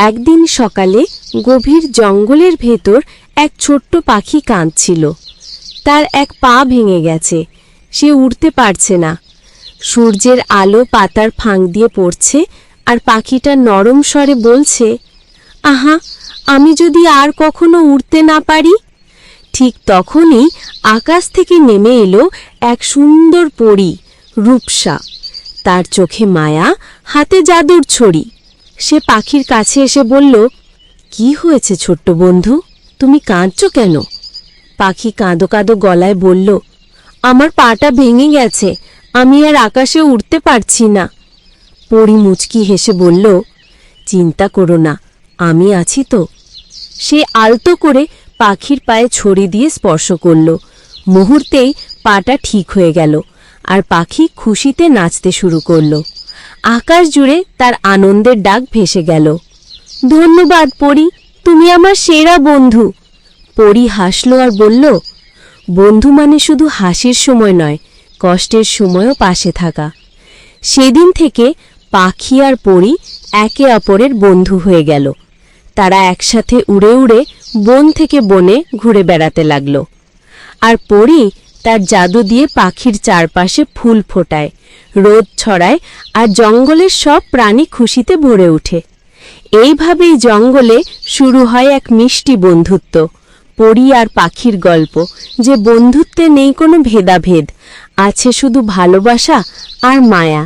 একদিন সকালে গভীর জঙ্গলের ভেতর এক ছোট্ট পাখি কাঁদছিল। তার এক পা ভেঙে গেছে, সে উড়তে পারছে না। সূর্যের আলো পাতার ফাঁক দিয়ে পড়ছে আর পাখিটা নরম স্বরে বলছে, আহা, আমি যদি আর কখনো উড়তে না পারি। ঠিক তখনই আকাশ থেকে নেমে এলো এক সুন্দর পরী, রূপসা। তার চোখে মায়া, হাতে জাদুর ছড়ি। সে পাখির কাছে এসে বলল, কি হয়েছে ছোট্ট বন্ধু, তুমি কাঁদছো কেন? পাখি কাঁদো কাঁদো গলায় বলল, আমার পাটা ভেঙে গেছে, আমি আর আকাশে উড়তে পারছি না। পরী মুচকি হেসে বলল, চিন্তা করো না, আমি আছি তো। সে আলতো করে পাখির পায়ে ছড়ি দিয়ে স্পর্শ করল। মুহূর্তেই পাটা ঠিক হয়ে গেল আর পাখি খুশিতে নাচতে শুরু করল। আকাশ জুড়ে তার আনন্দের ডাক ভেসে গেল। ধন্যবাদ পরী, তুমি আমার সেরা বন্ধু। পরী হাসল আর বলল, বন্ধু মানে শুধু হাসির সময় নয়, কষ্টের সময়ও পাশে থাকা। সেদিন থেকে পাখি আর পরী একে অপরের বন্ধু হয়ে গেল। তারা একসাথে উড়ে উড়ে বন থেকে বনে ঘুরে বেড়াতে লাগল। আর পরী তার জাদু দিয়ে পাখির চারপাশে ফুল ফোটায়, রোদ ছড়ায় আর জঙ্গলের সব প্রাণী খুশিতে ভরে ওঠে। এইভাবেই জঙ্গলে শুরু হয় এক মিষ্টি বন্ধুত্ব, পরী আর পাখির গল্প, যে বন্ধুত্বে নেই কোনো ভেদাভেদ, আছে শুধু ভালোবাসা আর মায়া।